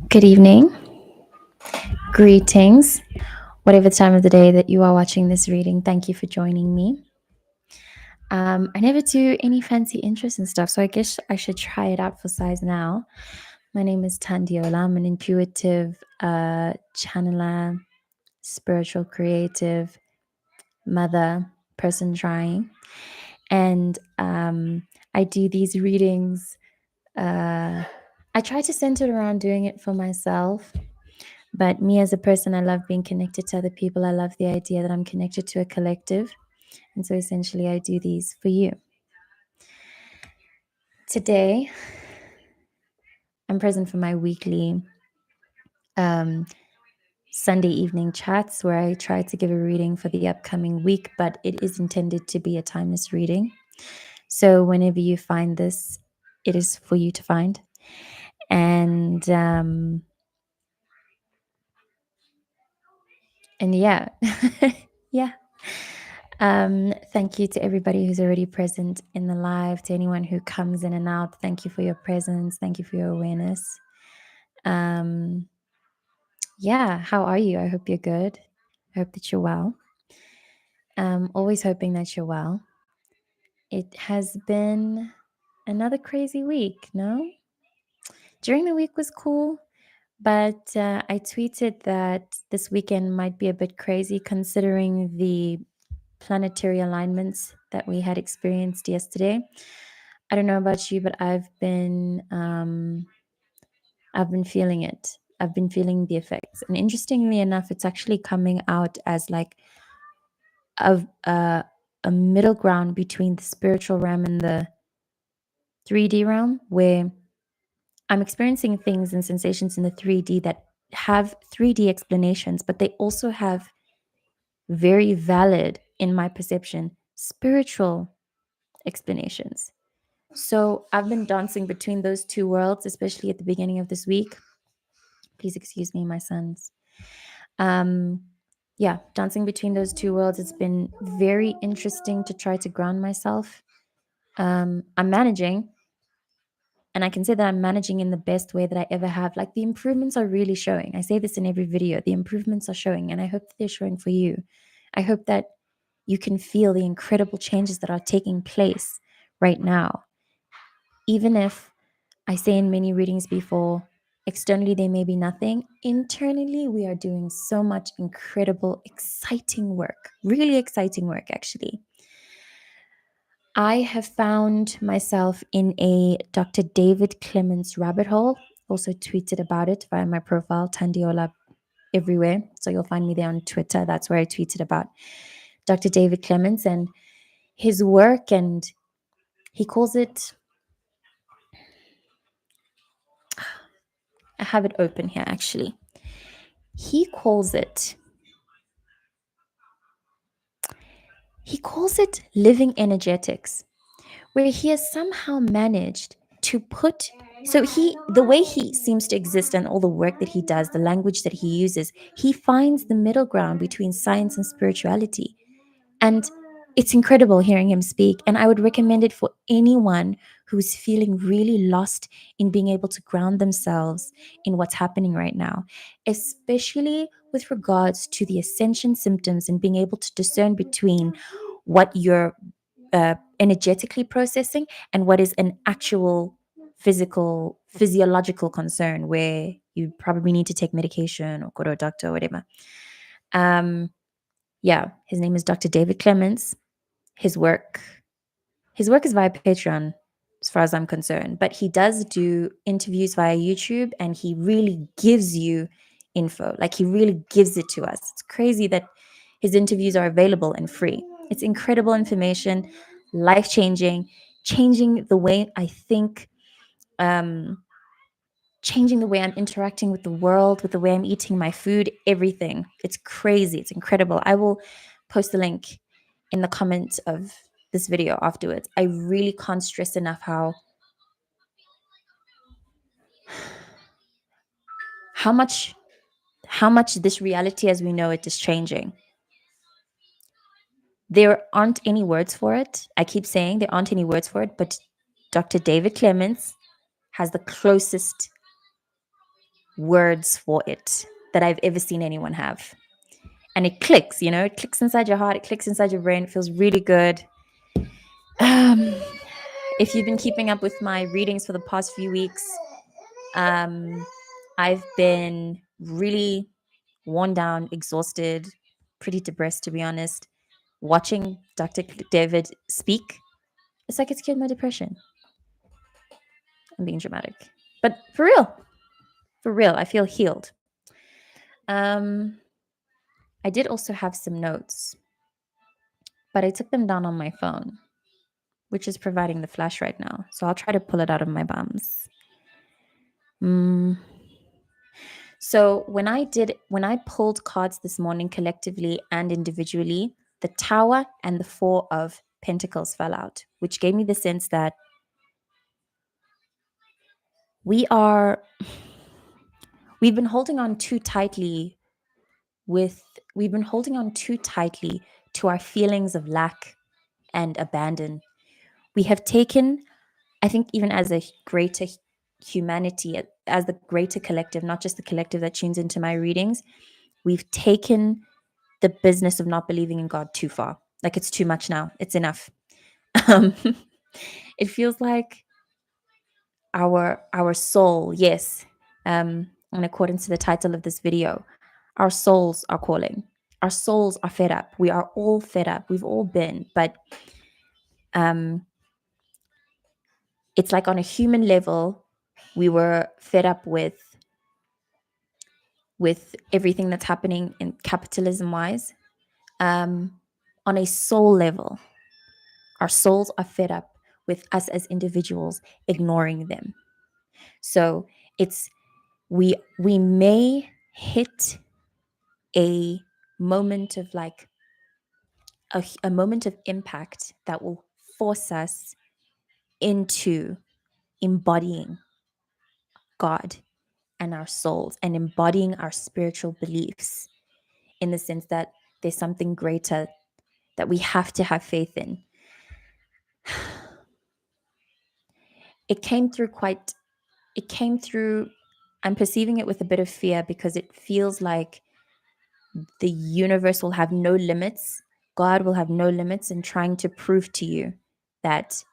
Good evening, greetings, whatever time of the day that you are watching this reading. Thank you for joining me. I never do any fancy intros and stuff, so I guess I should try it out for size now. My name is Tandiola. I'm an intuitive channeler, spiritual creative, mother, person trying. And I do these readings. I try to center it around doing it for myself. But me as a person, I love being connected to other people. I love the idea that I'm connected to a collective. And so essentially, I do these for you. Today, I'm present for my weekly Sunday evening chats where I try to give a reading for the upcoming week, but it is intended to be a timeless reading. So whenever you find this, it is for you to find. And yeah, yeah. Thank you to everybody who's already present in the live, to anyone who comes in and out. Thank you for your presence. Thank you for your awareness. Yeah, how are you? I hope you're good. I hope that you're well. Always hoping that you're well. It has been another crazy week, no? During the week was cool, but I tweeted that this weekend might be a bit crazy considering the planetary alignments that we had experienced yesterday. I don't know about you, but I've been feeling it. I've been feeling the effects, and interestingly enough, it's actually coming out as like a middle ground between the spiritual realm and the 3D realm, where I'm experiencing things and sensations in the 3D that have 3D explanations, but they also have very valid, in my perception, spiritual explanations. So I've been dancing between those two worlds, especially at the beginning of this week. Please excuse me, my sons. Yeah, dancing between those two worlds. It's been very interesting to try to ground myself. I'm managing, and I can say that I'm managing in the best way that I ever have. Like the improvements are really showing. I say this in every video. The improvements are showing, and I hope that they're showing for you. I hope that you can feel the incredible changes that are taking place right now. Even if I say in many readings before, externally they may be nothing. Internally, we are doing so much incredible, exciting work. Really exciting work, actually. I have found myself in a Dr. David Clements rabbit hole. Also tweeted about it via my profile, Tandiola everywhere. So you'll find me there on Twitter. That's where I tweeted about Dr. David Clements and his work. And he calls it, I have it open here actually. He calls it living energetics, where he has somehow managed to put, so the way he seems to exist and all the work that he does, the language that he uses, he finds the middle ground between science and spirituality. And it's incredible hearing him speak. And I would recommend it for anyone who's feeling really lost in being able to ground themselves in what's happening right now, especially with regards to the ascension symptoms and being able to discern between what you're energetically processing and what is an actual physiological concern where you probably need to take medication or go to a doctor or whatever. Yeah, his name is Dr. David Clements. His work is via Patreon, as far as I'm concerned, but he does do interviews via YouTube, and he really gives you info. Like he really gives it to us. It's crazy that his interviews are available and free. It's incredible information, life changing, changing the way I think, changing the way I'm interacting with the world, with the way I'm eating my food, everything. It's crazy. It's incredible. I will post the link in the comments of this video afterwards. I really can't stress enough how much this reality as we know it is changing. There aren't any words for it. I keep saying there aren't any words for it, but Dr. David Clements has the closest words for it that I've ever seen anyone have. And it clicks, it clicks inside your heart, it clicks inside your brain, it feels really good. If you've been keeping up with my readings for the past few weeks, I've been really worn down, exhausted, pretty depressed, to be honest. Watching Dr. David speak, it's like it's cured my depression. I'm being dramatic. But for real, I feel healed. I did also have some notes, but I took them down on my phone, which is providing the flash right now. So I'll try to pull it out of my bums. So when I pulled cards this morning collectively and individually, the Tower and the Four of Pentacles fell out, which gave me the sense that we've been holding on too tightly to our feelings of lack and abandon. We have taken, I think, even as a greater humanity, as the greater collective, not just the collective that tunes into my readings, we've taken the business of not believing in God too far. Like, it's too much now. It's enough. It feels like our soul, yes, in accordance to the title of this video, our souls are calling. Our souls are fed up. We are all fed up. We've all been, but it's like on a human level, we were fed up with everything that's happening in capitalism wise. On a soul level, our souls are fed up with us as individuals ignoring them. So it's we may hit a moment of like a moment of impact that will force us into embodying God and our souls and embodying our spiritual beliefs, in the sense that there's something greater that we have to have faith in. It came through, I'm perceiving it with a bit of fear, because it feels like the universe will have no limits. God will have no limits in trying to prove to you that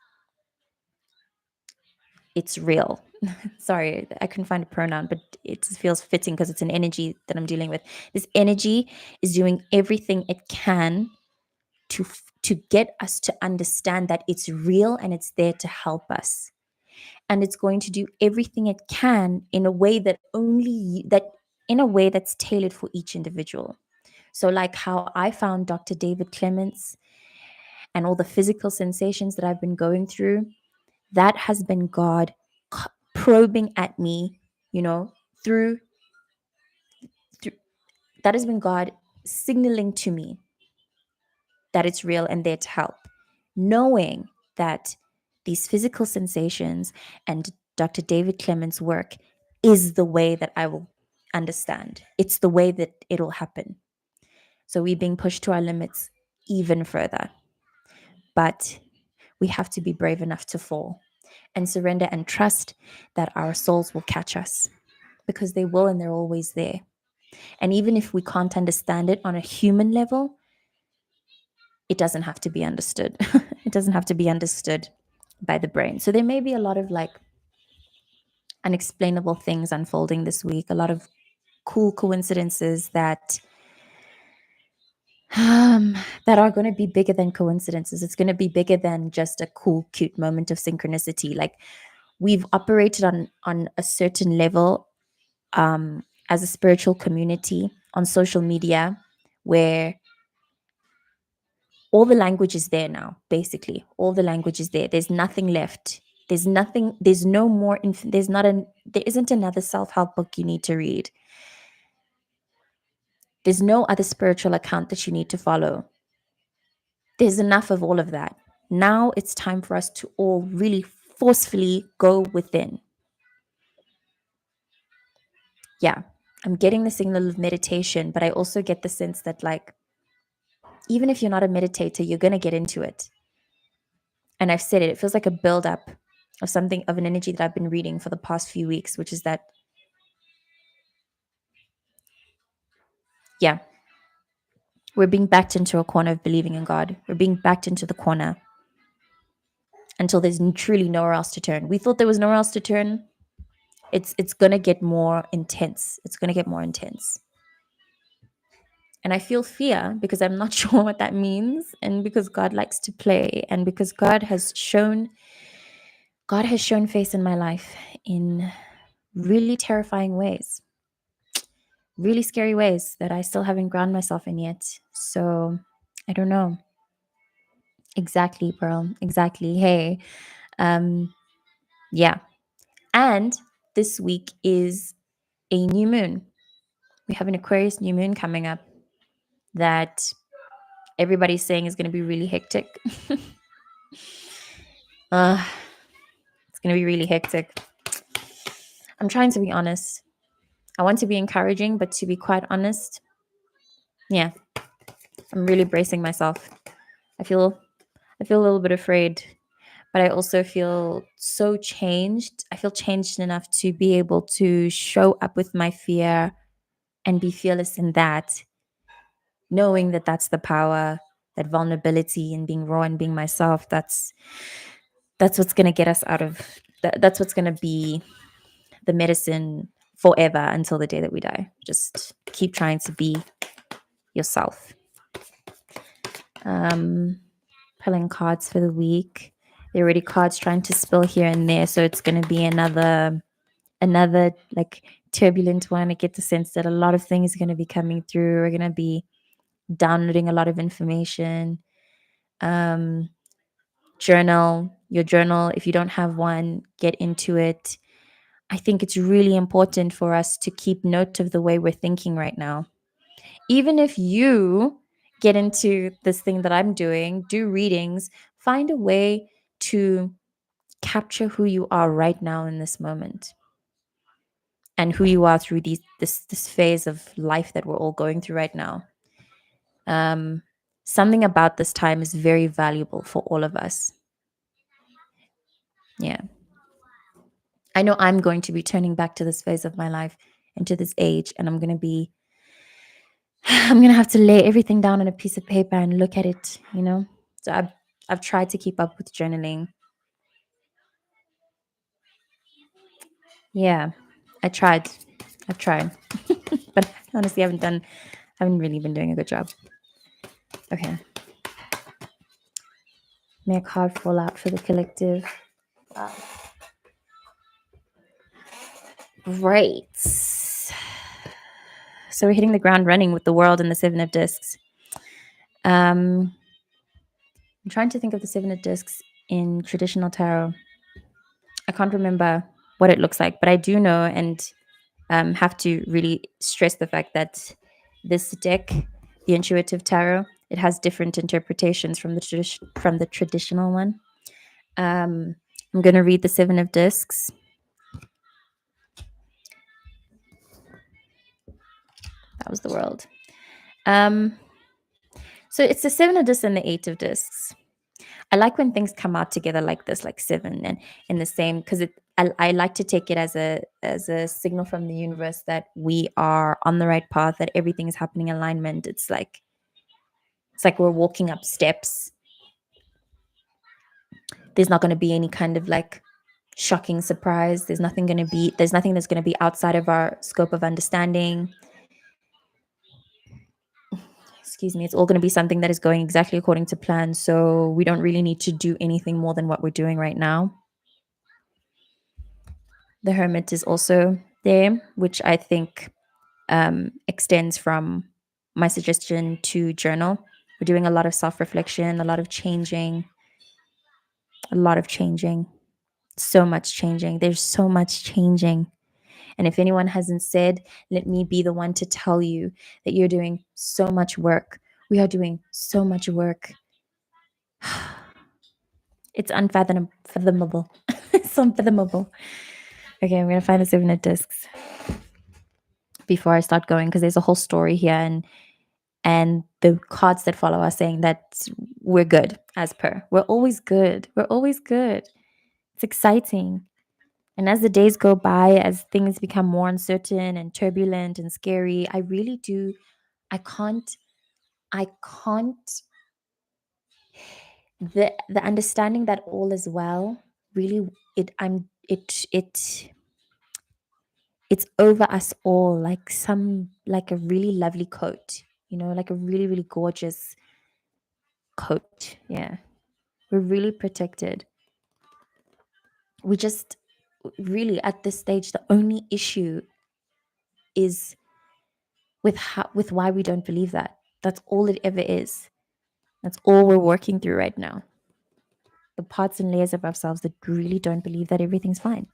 it's real. Sorry, I couldn't find a pronoun, but it feels fitting because it's an energy that I'm dealing with. This energy is doing everything it can to get us to understand that it's real and it's there to help us. And it's going to do everything it can in a way that in a way that's tailored for each individual. So like how I found Dr. David Clements and all the physical sensations that I've been going through, that has been God probing at me, through that has been God signaling to me that it's real and there to help. Knowing that these physical sensations and Dr. David Clements' work is the way that I will understand. It's the way that it'll happen. So we're being pushed to our limits even further. But we have to be brave enough to fall and surrender and trust that our souls will catch us, because they will, and they're always there. And even if we can't understand it on a human level, it doesn't have to be understood. It doesn't have to be understood by the brain. So there may be a lot of like unexplainable things unfolding this week, a lot of cool coincidences that that are going to be bigger than coincidences. It's going to be bigger than just a cool, cute moment of synchronicity. Like, we've operated on a certain level as a spiritual community on social media, where all the language is there now. Basically, all the language is there. There's nothing left. There's nothing. There's no more. There isn't another self-help book you need to read. There's no other spiritual account that you need to follow. There's enough of all of that. Now it's time for us to all really forcefully go within. Yeah, I'm getting the signal of meditation, but I also get the sense that like even if you're not a meditator, you're going to get into it. And I've said it, it feels like a buildup of something, of an energy that I've been reading for the past few weeks, which is that, yeah, we're being backed into a corner of believing in God. We're being backed into the corner until there's truly nowhere else to turn. We thought there was nowhere else to turn. It's going to get more intense. It's going to get more intense. And I feel fear because I'm not sure what that means, and because God likes to play, and because God has shown face in my life in really terrifying ways, really scary ways that I still haven't grounded myself in yet. So I don't know. Exactly, Pearl. Exactly. Hey. Yeah. And this week is a new moon. We have an Aquarius new moon coming up that everybody's saying is going to be really hectic. It's going to be really hectic. I'm trying to be honest. I want to be encouraging, but to be quite honest, yeah, I'm really bracing myself. I feel a little bit afraid, but I also feel so changed. I feel changed enough to be able to show up with my fear and be fearless in that, knowing that that's the power, that vulnerability, and being raw and being myself. That's what's going to get us out of that's what's going to be the medicine forever until the day that we die. Just keep trying to be yourself. Pulling cards for the week. There are already cards trying to spill here and there, so it's going to be another like turbulent one. I get the sense that a lot of things are going to be coming through. We're going to be downloading a lot of information. Journal your journal. If you don't have one, get into it. I think it's really important for us to keep note of the way we're thinking right now. Even if you get into this thing that I'm doing, do readings, find a way to capture who you are right now in this moment, and who you are through this phase of life that we're all going through right now. Something about this time is very valuable for all of us. Yeah. I know I'm going to be turning back to this phase of my life and to this age, and I'm going to have to lay everything down on a piece of paper and look at it, So I've tried to keep up with journaling. Yeah, I've tried, but honestly, haven't really been doing a good job. Okay. May a card fall out for the collective. Right. So we're hitting the ground running with the world and the Seven of Discs. I'm trying to think of the Seven of Discs in traditional tarot. I can't remember what it looks like, but I do know and have to really stress the fact that this deck, the Intuitive Tarot, it has different interpretations from the traditional one. I'm going to read the Seven of Discs. That was the world. So it's the Seven of Discs and the Eight of Discs. I like when things come out together like this, like seven and in the same, because I like to take it as a signal from the universe that we are on the right path, that everything is happening in alignment. It's like we're walking up steps. There's not going to be any kind of like shocking surprise. There's nothing that's going to be outside of our scope of understanding. Excuse me. It's all going to be something that is going exactly according to plan. So we don't really need to do anything more than what we're doing right now. The Hermit is also there, which I think extends from my suggestion to journal. We're doing a lot of self-reflection, a lot of changing, so much changing. There's so much changing. And if anyone hasn't said, let me be the one to tell you that you're doing so much work. We are doing so much work. It's unfathomable. It's unfathomable. Okay, I'm going to find the Seven of Discs before I start going, because there's a whole story here, and the cards that follow are saying that we're good as per. We're always good. We're always good. It's exciting. And as the days go by, as things become more uncertain and turbulent and scary, I really do, I can't, I can't, the understanding that all is well, really, it's over us all, like like a really lovely coat, like a really, really gorgeous coat. Yeah. We're really protected. We just really, at this stage, the only issue is with why we don't believe that. That's all it ever is. That's all we're working through right now. The parts and layers of ourselves that really don't believe that everything's fine.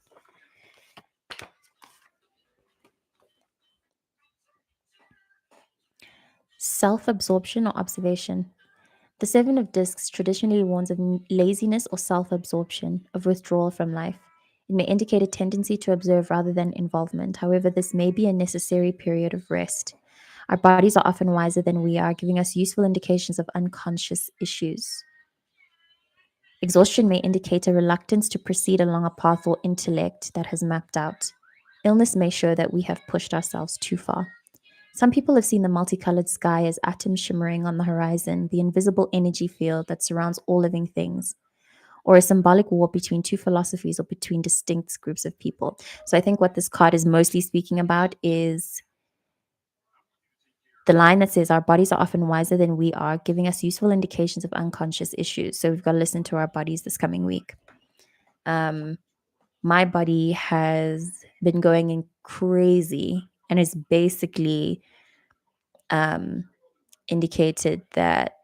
Self-absorption or observation. The Seven of Discs traditionally warns of laziness or self-absorption, of withdrawal from life. It may indicate a tendency to observe rather than involvement. However, this may be a necessary period of rest. Our bodies are often wiser than we are, giving us useful indications of unconscious issues. Exhaustion may indicate a reluctance to proceed along a path or intellect that has mapped out. Illness may show that we have pushed ourselves too far. Some people have seen the multicolored sky as atoms shimmering on the horizon, the invisible energy field that surrounds all living things, or a symbolic war between two philosophies or between distinct groups of people. So I think what this card is mostly speaking about is the line that says our bodies are often wiser than we are, giving us useful indications of unconscious issues. So we've got to listen to our bodies this coming week. My body has been going in crazy and is basically indicated that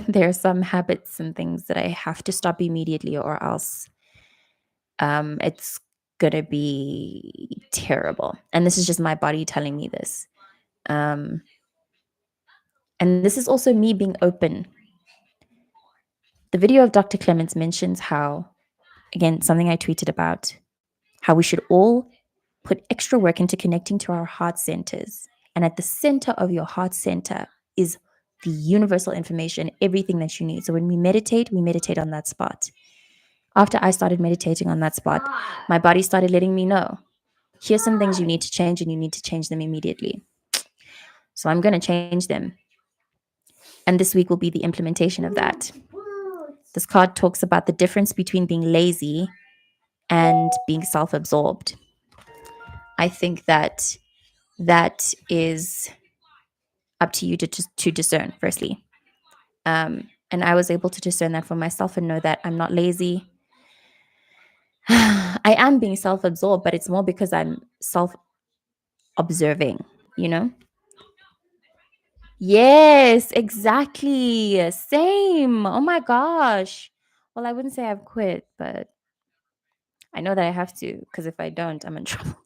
there are some habits and things that I have to stop immediately, or else it's gonna be terrible. And this is just my body telling me this. And this is also me being open. The video of Dr. Clements mentions how, again, something I tweeted about, how we should all put extra work into connecting to our heart centers. And at the center of your heart center is the universal information, everything that you need. So when we meditate on that spot. After I started meditating on that spot, my body started letting me know, here's some things you need to change, and you need to change them immediately. So I'm going to change them. And this week will be the implementation of that. This card talks about the difference between being lazy and being self-absorbed. I think that is up to you to discern, firstly. And I was able to discern that for myself and know that I'm not lazy. I am being self-absorbed, but it's more because I'm self-observing, you know? Yes, exactly. Same. Oh my gosh. Well, I wouldn't say I've quit, but I know that I have to, because if I don't, I'm in trouble.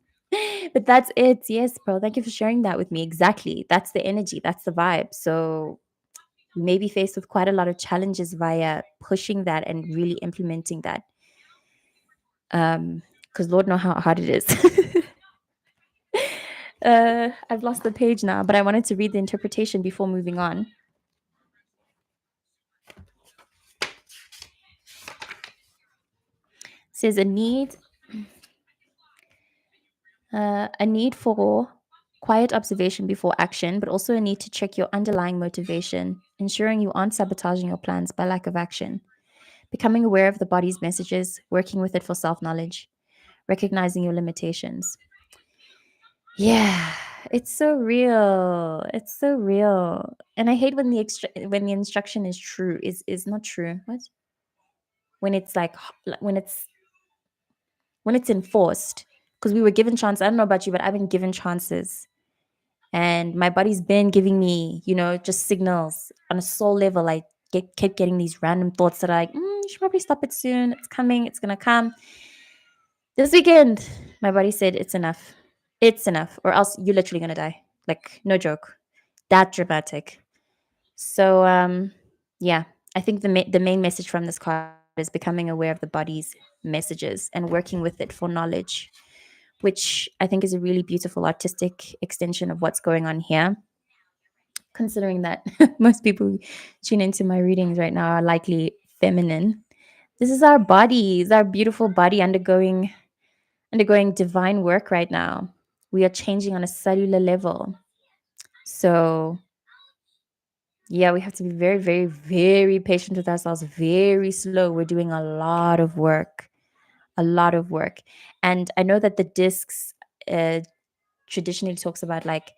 But that's it. Yes, bro. Thank you for sharing that with me. Exactly. That's the energy. That's the vibe. So we may be faced with quite a lot of challenges via pushing that and really implementing that. Because Lord know how hard it is. I've lost the page now, but I wanted to read the interpretation before moving on. It says a need for quiet observation before action, but also a need to check your underlying motivation, ensuring you aren't sabotaging your plans by lack of action. Becoming aware of the body's messages, working with it for self-knowledge, recognizing your limitations. Yeah, it's so real. It's so real. And I hate when when the instruction is true is not true. What? When it's like when it's enforced, because we were given chances. I don't know about you, but I've been given chances. And my body's been giving me, just signals on a soul level. I kept getting these random thoughts that are like, you should probably stop it soon. It's coming. It's going to come. This weekend, my body said, it's enough. It's enough. Or else you're literally going to die. Like, no joke. That dramatic. So, yeah, I think the main message from this card is becoming aware of the body's messages and working with it for knowledge, which I think is a really beautiful artistic extension of what's going on here. considering that most people who tune into my readings right now are likely feminine. This is our bodies, our beautiful body undergoing divine work right now. We are changing on a cellular level. So, yeah, we have to be very, very, very patient with ourselves, very slow. We're doing a lot of work, a lot of work. And I know that the discs uh, traditionally talks about, like,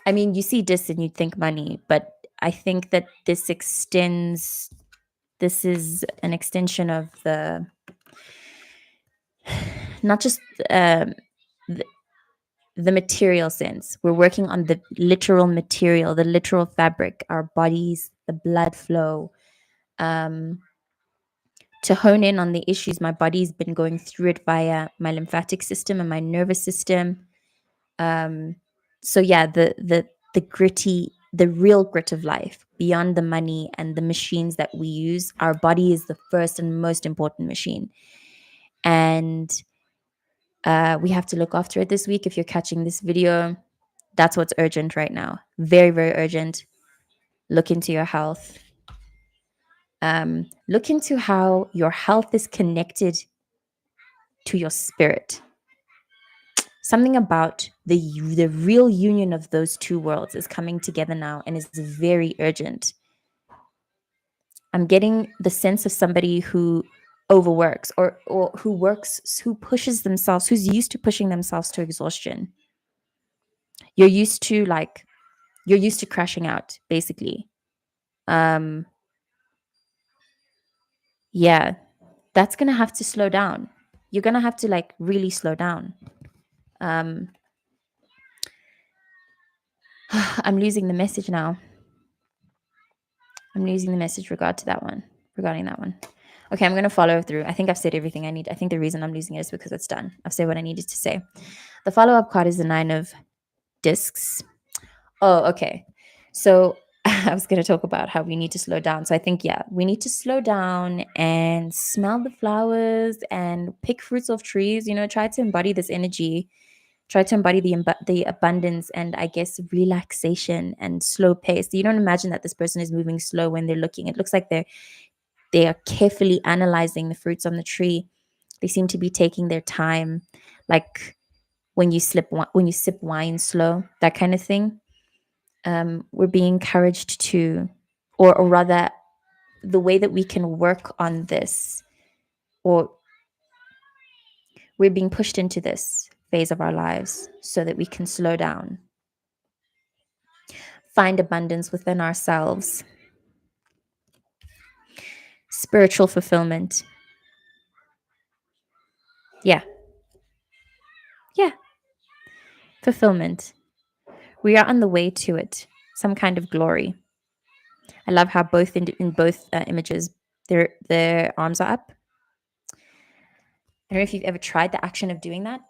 I mean, you see discs and you think money, but I think that this is an extension of not just um, the, the material sense. We're working on the literal material, the literal fabric, our bodies, the blood flow, um, to hone in on the issues my body's been going through it via my lymphatic system and my nervous system. So yeah, the gritty, the real grit of life, beyond the money and the machines that we use. Our body is the first and most important machine, and we have to look after it this week. If you're catching this video, that's what's urgent right now. Very, very urgent. Look into your health. Look into how your health is connected to your spirit. Something about the real union of those two worlds is coming together now and is very urgent. I'm getting the sense of somebody who overworks, or who works, who pushes themselves, who's used to pushing themselves to exhaustion. You're used to crashing out, basically. Um yeah, that's going to have to slow down. You're going to have to, like, really slow down. um I'm losing the message now. I'm losing the message regarding that one. Okay, I'm going to follow through. I think I've said everything I need. I think the reason I'm losing it is because it's done. I've said what I needed to say. The follow-up card is the 9 of discs. Oh, okay. So I was going to talk about how we need to slow down. So I think, yeah, we need to slow down and smell the flowers and pick fruits off trees. Try to embody this energy. Try to embody the abundance and, I guess, relaxation and slow pace. You don't imagine that this person is moving slow when they're looking. It looks like they are carefully analyzing the fruits on the tree. They seem to be taking their time, like when you sip wine slow, that kind of thing. We're being encouraged to, or rather, the way that we can work on this, or we're being pushed into this phase of our lives so that we can slow down, find abundance within ourselves, spiritual fulfillment. Yeah, yeah, fulfillment. We are on the way to it, some kind of glory. I love how both in both images, their arms are up. I don't know if you've ever tried the action of doing that.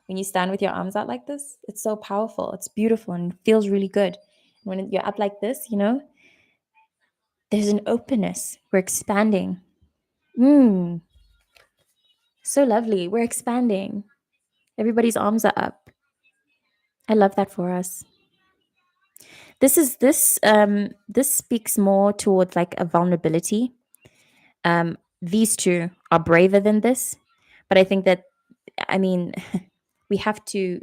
When you stand with your arms out like this, it's so powerful. It's beautiful and feels really good. When you're up like this, there's an openness. We're expanding. So lovely. We're expanding. Everybody's arms are up. I love that for us. This speaks more towards, like, a vulnerability. These two are braver than this, but I think that, I mean, we have to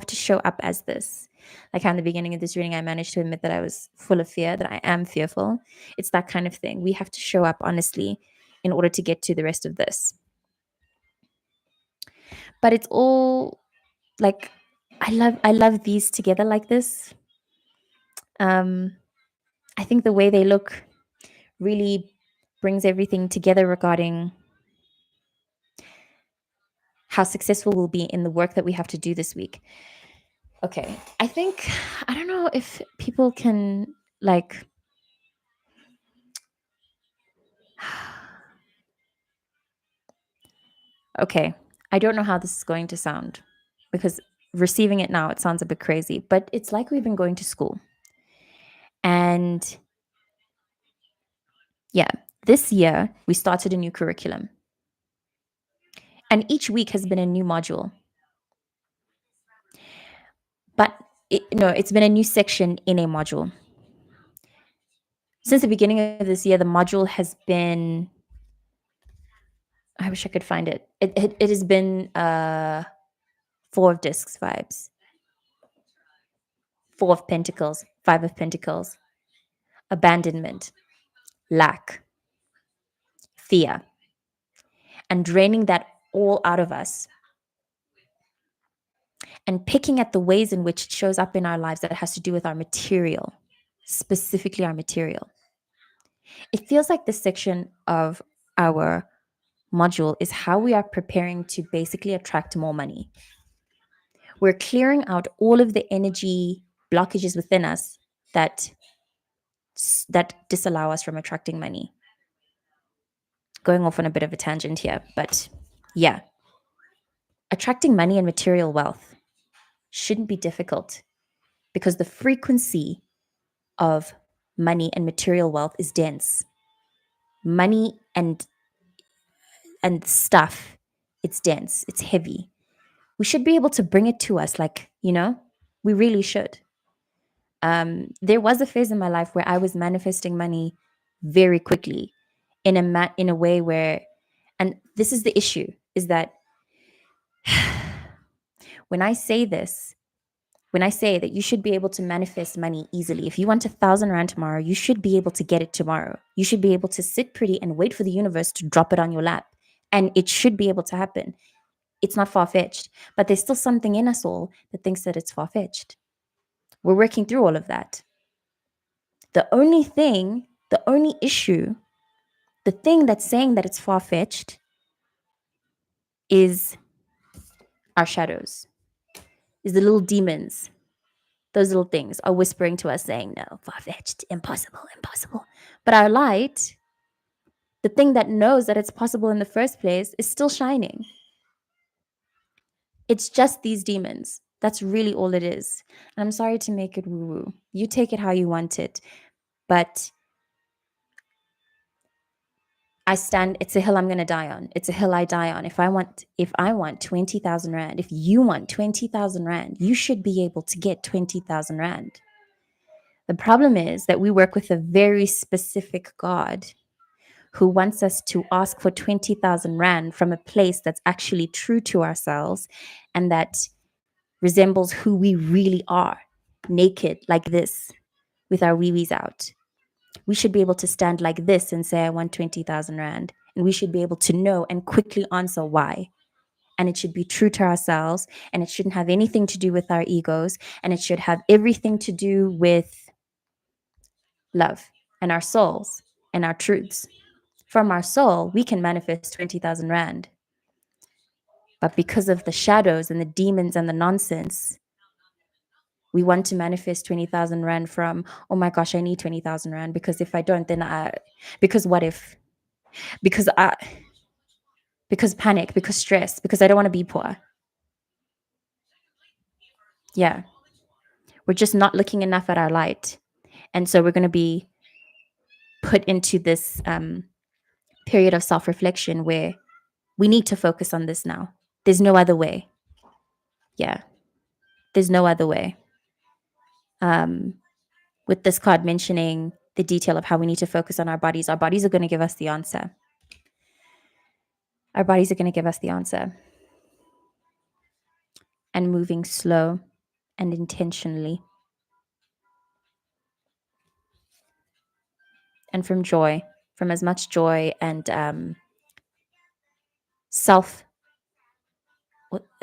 show up as this. Like how in the beginning of this reading, I managed to admit that I was full of fear, that I am fearful. It's that kind of thing. We have to show up honestly in order to get to the rest of this. But it's all, like, I love these together like this. I think the way they look really brings everything together regarding how successful we'll be in the work that we have to do this week. Okay, I don't know if people can, like, okay, I don't know how this is going to sound, because receiving it now, it sounds a bit crazy, but it's like we've been going to school. And yeah, this year we started a new curriculum. And each week has been a new module. But No, it's been a new section in a module. Since the beginning of this year, the module has been, I wish I could find it. It has been 4 of discs vibes, 4 of pentacles, 5 of pentacles, abandonment, lack, fear, and draining that all out of us and picking at the ways in which it shows up in our lives that has to do with our material, specifically our material. It feels like this section of our module is how we are preparing to basically attract more money. We're clearing out all of the energy blockages within us that disallow us from attracting money. Going off on a bit of a tangent here, but yeah. Attracting money and material wealth shouldn't be difficult because the frequency of money and material wealth is dense. Money and stuff, it's dense, it's heavy. We should be able to bring it to us, like, we really should. There was a phase in my life where I was manifesting money very quickly in a way where, and this is the issue, is that when I say that you should be able to manifest money easily, if you want 1,000 Rand tomorrow, you should be able to get it tomorrow. You should be able to sit pretty and wait for the universe to drop it on your lap. And it should be able to happen. It's not far-fetched, but there's still something in us all that thinks that it's far-fetched. We're working through all of that. The only issue, the thing that's saying that it's far-fetched is our shadows, is the little demons. Those little things are whispering to us saying, no, far-fetched, impossible, impossible. But our light, the thing that knows that it's possible in the first place, is still shining. It's just these demons. That's really all it is. And I'm sorry to make it woo-woo. You take it how you want it. But it's a hill I'm going to die on. It's a hill I die on. If I want 20,000 Rand, if you want 20,000 Rand, you should be able to get 20,000 Rand. The problem is that we work with a very specific God who wants us to ask for 20,000 Rand from a place that's actually true to ourselves and that resembles who we really are, naked like this, with our wee-wees out. We should be able to stand like this and say, I want 20,000 Rand. And we should be able to know and quickly answer why. And it should be true to ourselves. And it shouldn't have anything to do with our egos. And it should have everything to do with love and our souls and our truths. From our soul, we can manifest 20,000 Rand. But because of the shadows and the demons and the nonsense, we want to manifest 20,000 Rand from, oh my gosh, I need 20,000 Rand because if I don't, then because what if? Because panic, because stress, because I don't want to be poor. Yeah. We're just not looking enough at our light. And so we're going to be put into this period of self-reflection where we need to focus on this now. There's no other way. Yeah. There's no other way. With this card mentioning the detail of how we need to focus on our bodies are going to give us the answer. Our bodies are going to give us the answer. And moving slow and intentionally. And from joy, from as much joy and self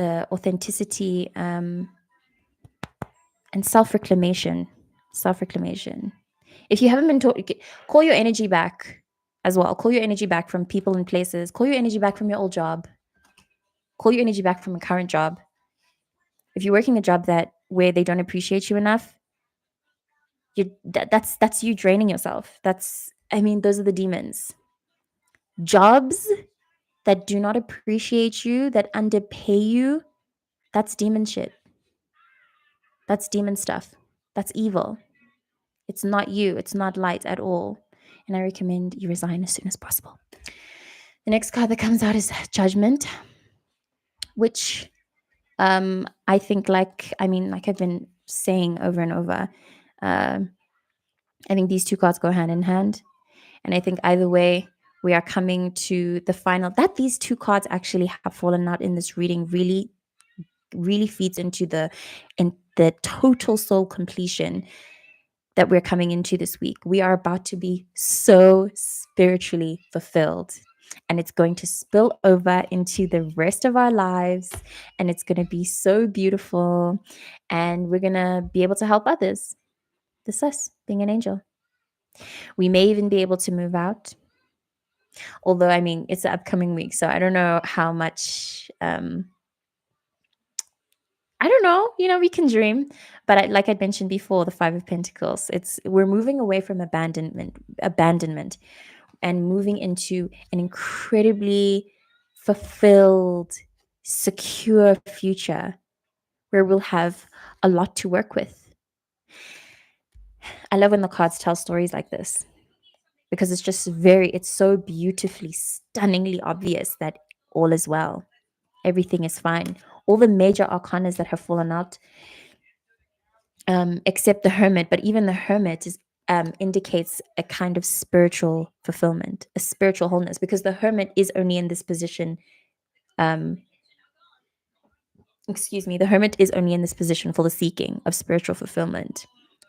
authenticity and self-reclamation. If you haven't been taught, call your energy back as well. Call your energy back from people and places. Call your energy back from your old job. Call your energy back from a current job. If you're working a job where they don't appreciate you enough, that's you draining yourself. Those are the demons. Jobs that do not appreciate you, that underpay you, that's demon shit. That's demon stuff. That's evil. It's not you. It's not light at all. And I recommend you resign as soon as possible. The next card that comes out is Judgment, which I think, like I've been saying over and over. Um, I think these two cards go hand in hand. And I think either way, we are coming to the final. That these two cards actually have fallen out in this reading really feeds into the total soul completion that we're coming into this week. We are about to be so spiritually fulfilled. And it's going to spill over into the rest of our lives. And it's going to be so beautiful. And we're going to be able to help others. This is us being an angel. We may even be able to move out. Although, I mean, it's the upcoming week. So I don't know how much. I don't know. We can dream, but like I mentioned before, the Five of Pentacles. We're moving away from abandonment, and moving into an incredibly fulfilled, secure future where we'll have a lot to work with. I love when the cards tell stories like this because it's so beautifully, stunningly obvious that all is well. Everything is fine. All the major arcanas that have fallen out, except the Hermit, but even the Hermit indicates a kind of spiritual fulfillment, a spiritual wholeness, because the Hermit is only in this position. Excuse me, the Hermit is only in this position for the seeking of spiritual fulfillment.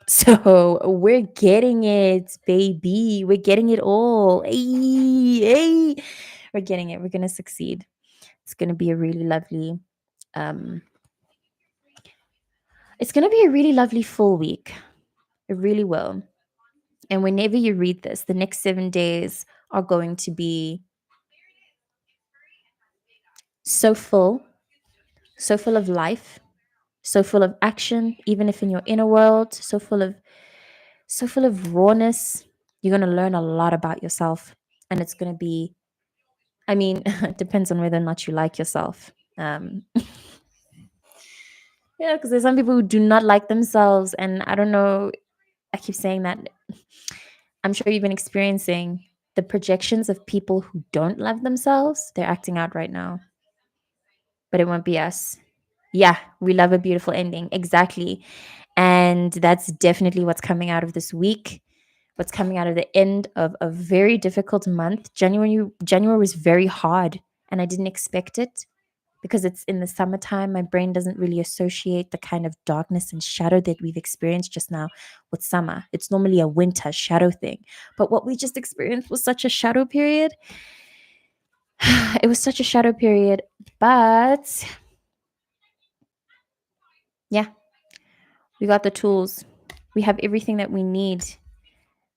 So we're getting it, baby. We're getting it all. Hey, hey. We're getting it. We're going to succeed. It's going to be a really lovely it's going to be a really lovely full week. It really will. And whenever you read this, the next 7 days are going to be so full of life, so full of action, even if in your inner world, so full of rawness. You're going to learn a lot about yourself. And it's going to be, I mean, it depends on whether or not you like yourself. Yeah, because there's some people who do not like themselves. And I don't know, I keep saying that. I'm sure you've been experiencing the projections of people who don't love themselves. They're acting out right now. But it won't be us. Yeah, we love a beautiful ending. Exactly. And that's definitely what's coming out of this week. What's coming out of the end of a very difficult month. January was very hard and I didn't expect it because it's in the summertime. My brain doesn't really associate the kind of darkness and shadow that we've experienced just now with summer. It's normally a winter shadow thing. But what we just experienced was such a shadow period. It was such a shadow period. But yeah, we got the tools. We have everything that we need.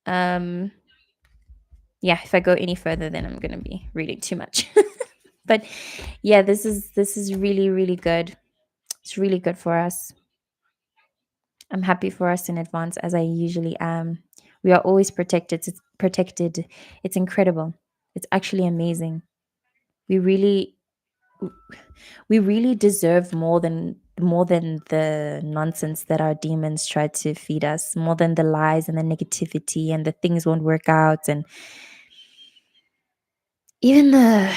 Yeah, if I go any further, then I'm gonna be reading too much. But yeah, this is really, really good. It's really good for us. I'm happy for us in advance, as I usually am. We are always protected. It's protected. It's incredible. It's actually amazing. We really we really deserve more than the nonsense that our demons try to feed us, more than the lies and the negativity and the things won't work out, and even the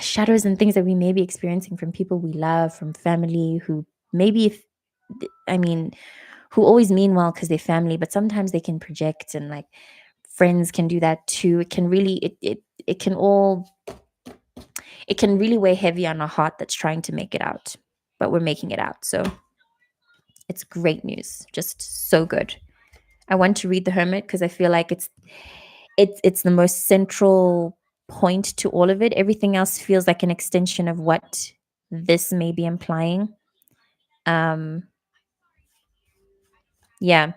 shadows and things that we may be experiencing from people we love, from family who maybe if I mean who always mean well because they're family, but sometimes they can project, and like friends can do that too. It can really it can really weigh heavy on our heart that's trying to make it out, but we're making it out. So it's great news, just so good. I want to read the Hermit because I feel like it's the most central point to all of it. Everything else feels like an extension of what this may be implying. Um, yeah,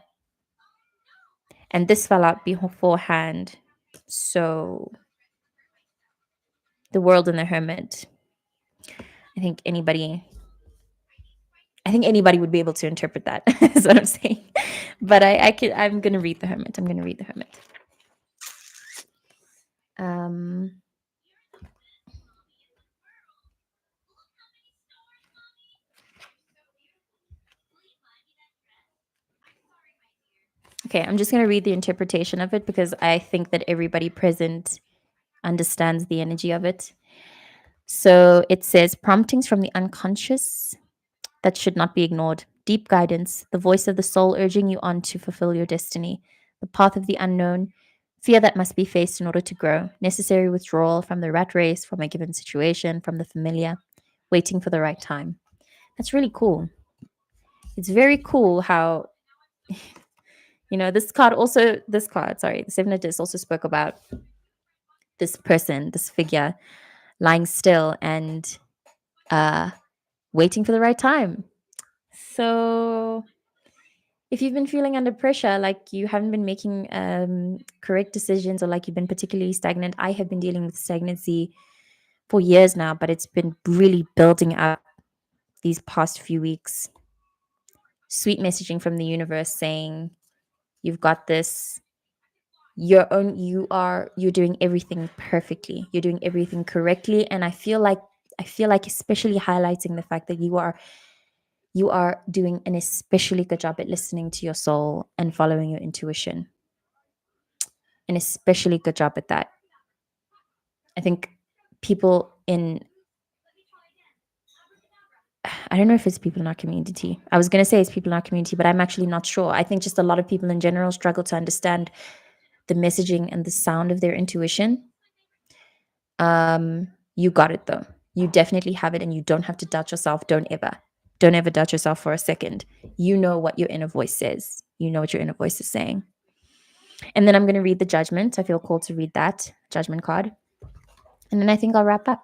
and this fell out beforehand. So the World and the Hermit. I think anybody would be able to interpret that. Is what I'm saying. But I'm gonna read the Hermit. I'm gonna read the Hermit. Um okay, I'm just gonna read the interpretation of it because I think that everybody present understands the energy of it. So it says promptings from the unconscious that should not be ignored. deep guidance, the voice of the soul urging you on to fulfill your destiny, the path of the unknown, fear that must be faced in order to grow, necessary withdrawal from the rat race, from a given situation, from the familiar, waiting for the right time. That's really cool. It's very cool how, the Seven of Discs also spoke about this person, this figure, lying still and uh, waiting for the right time. So if you've been feeling under pressure, like you haven't been making correct decisions, or like you've been particularly stagnant, I have been dealing with stagnancy for years now, but it's been really building up these past few weeks. Sweet messaging from the universe saying, "You've got this. You're doing everything perfectly. You're doing everything correctly." And I feel like especially highlighting the fact that you are doing an especially good job at listening to your soul and following your intuition. An especially good job at that. I think people in I don't know if it's people in our community. I was going to say it's people in our community, but I'm actually not sure. I think just a lot of people in general struggle to understand the messaging and the sound of their intuition. You got it though. You definitely have it, and you don't have to doubt yourself. Don't ever doubt yourself for a second. You know what your inner voice says. You know what your inner voice is saying. And then I'm going to read the judgment. I feel called to read that judgment card. And then I think I'll wrap up.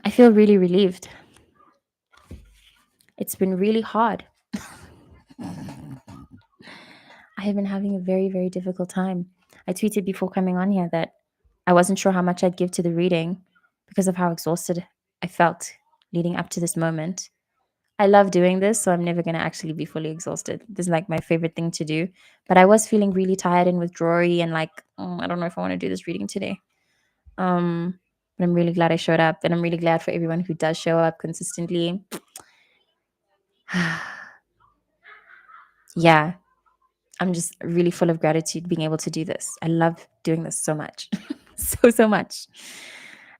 I feel really relieved. It's been really hard. I have been having a very, very difficult time. I tweeted before coming on here that I wasn't sure how much I'd give to the reading because of how exhausted I felt leading up to this moment. I love doing this, so I'm never going to actually be fully exhausted. This is like my favorite thing to do. But I was feeling really tired and withdrawy and like, I don't know if I want to do this reading today. But I'm really glad I showed up, and I'm really glad for everyone who does show up consistently. Yeah, I'm just really full of gratitude being able to do this. I love doing this so much. So much.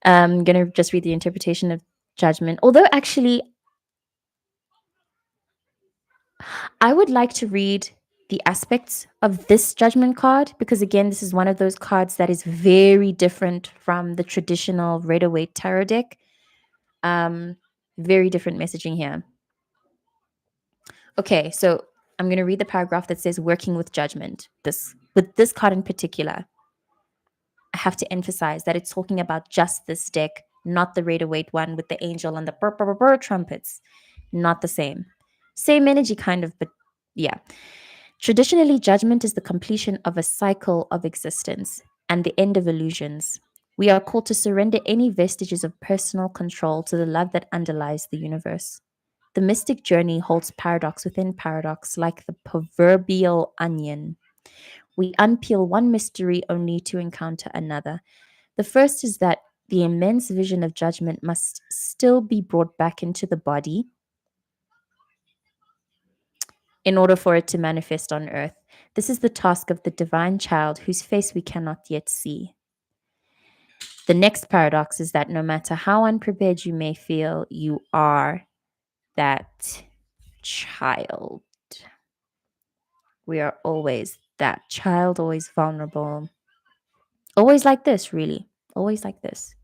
I'm going to just read the interpretation of judgment. Although, actually, I would like to read the aspects of this judgment card because, again, this is one of those cards that is very different from the traditional Rider Waite tarot deck. Very different messaging here. Okay, so I'm going to read the paragraph that says working with judgment. With this card in particular, I have to emphasize that it's talking about just this deck, not the Rider Waite one with the angel and the burr, burr, burr, burr trumpets. Not the same. Same energy, kind of, but yeah. Traditionally, judgment is the completion of a cycle of existence and the end of illusions. We are called to surrender any vestiges of personal control to the love that underlies the universe. The mystic journey holds paradox within paradox, like the proverbial onion. We unpeel one mystery only to encounter another. The first is that the immense vision of judgment must still be brought back into the body in order for it to manifest on earth. This is the task of the divine child whose face we cannot yet see. The next paradox is that no matter how unprepared you may feel, you are that child. We are always that child, always vulnerable, always like this, really, always like this.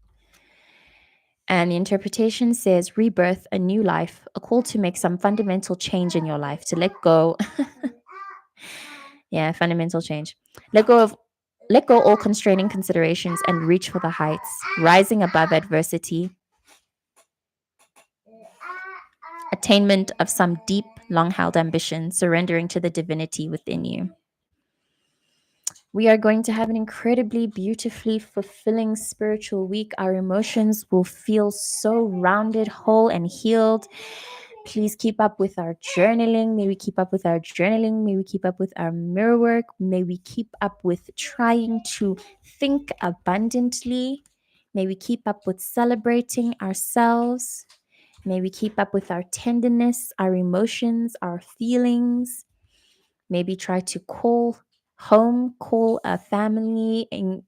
And the interpretation says rebirth, a new life, a call to make some fundamental change in your life, to let go. Yeah, fundamental change. Let go all constraining considerations and reach for the heights, rising above adversity, attainment of some deep, long held ambition, surrendering to the divinity within you. We are going to have an incredibly, beautifully fulfilling spiritual week. Our emotions will feel so rounded, whole, and healed. Please keep up with our journaling. May we keep up with our journaling. May we keep up with our mirror work. May we keep up with trying to think abundantly. May we keep up with celebrating ourselves. May we keep up with our tenderness, our emotions, our feelings. Maybe try to call home, call a family, and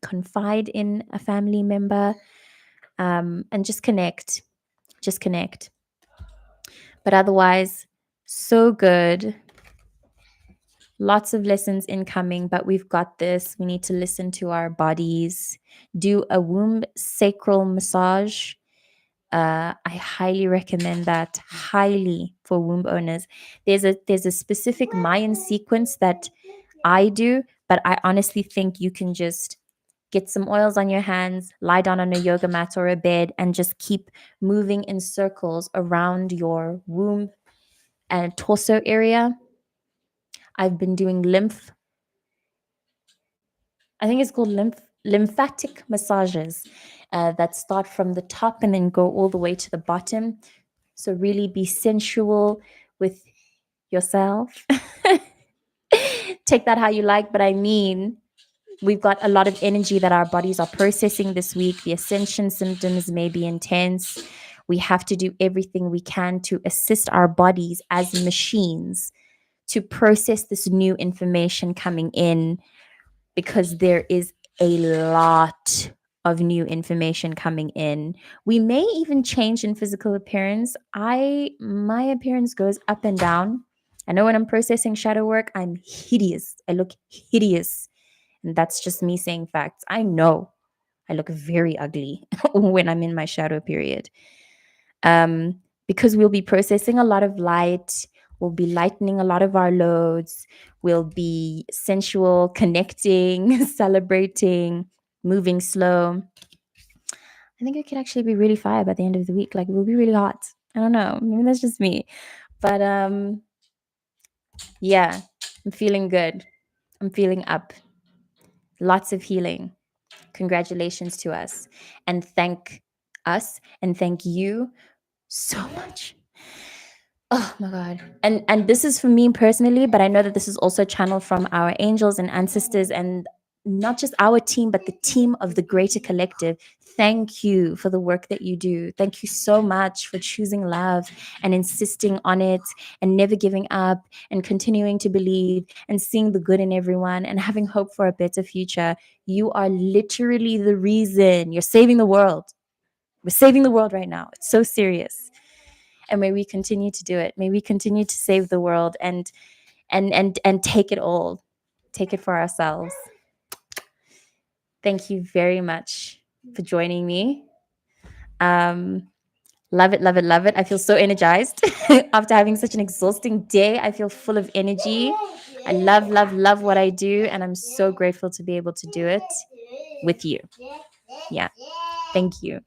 confide in a family member, and just connect. Just connect. But otherwise, so good. Lots of lessons incoming, but we've got this. We need to listen to our bodies, do a womb sacral massage. I highly recommend that, highly, for womb owners. There's a specific Mayan sequence that I do, but I honestly think you can just get some oils on your hands, lie down on a yoga mat or a bed, and just keep moving in circles around your womb and torso area. I've been doing I think it's called lymphatic massages, that start from the top and then go all the way to the bottom. So really be sensual with yourself. Take that how you like, but I mean, we've got a lot of energy that our bodies are processing this week. The ascension symptoms may be intense. We have to do everything we can to assist our bodies as machines to process this new information coming in, because there is a lot of new information coming in. We may even change in physical appearance. My appearance goes up and down. I know when I'm processing shadow work, I'm hideous. I look hideous. And that's just me saying facts. I know I look very ugly when I'm in my shadow period. Because we'll be processing a lot of light, we'll be lightening a lot of our loads, we'll be sensual, connecting, celebrating, moving slow. I think it could actually be really fire by the end of the week. Like, we'll be really hot. I don't know. Maybe that's just me. But yeah, I'm feeling good. I'm feeling up. Lots of healing. Congratulations to us. And thank us and thank you so much. Oh my god. And this is for me personally, but I know that this is also channeled from our angels and ancestors, and not just our team, but the team of the greater collective. Thank you for the work that you do. Thank you so much for choosing love and insisting on it and never giving up and continuing to believe and seeing the good in everyone and having hope for a better future. You are literally the reason. You're saving the world. We're saving the world right now. It's so serious. And may we continue to do it. May we continue to save the world and take it all. Take it for ourselves. Thank you very much for joining me. Love it, love it, love it. I feel so energized after having such an exhausting day. I feel full of energy. I love, love, love what I do, and I'm so grateful to be able to do it with you. Yeah. Thank you.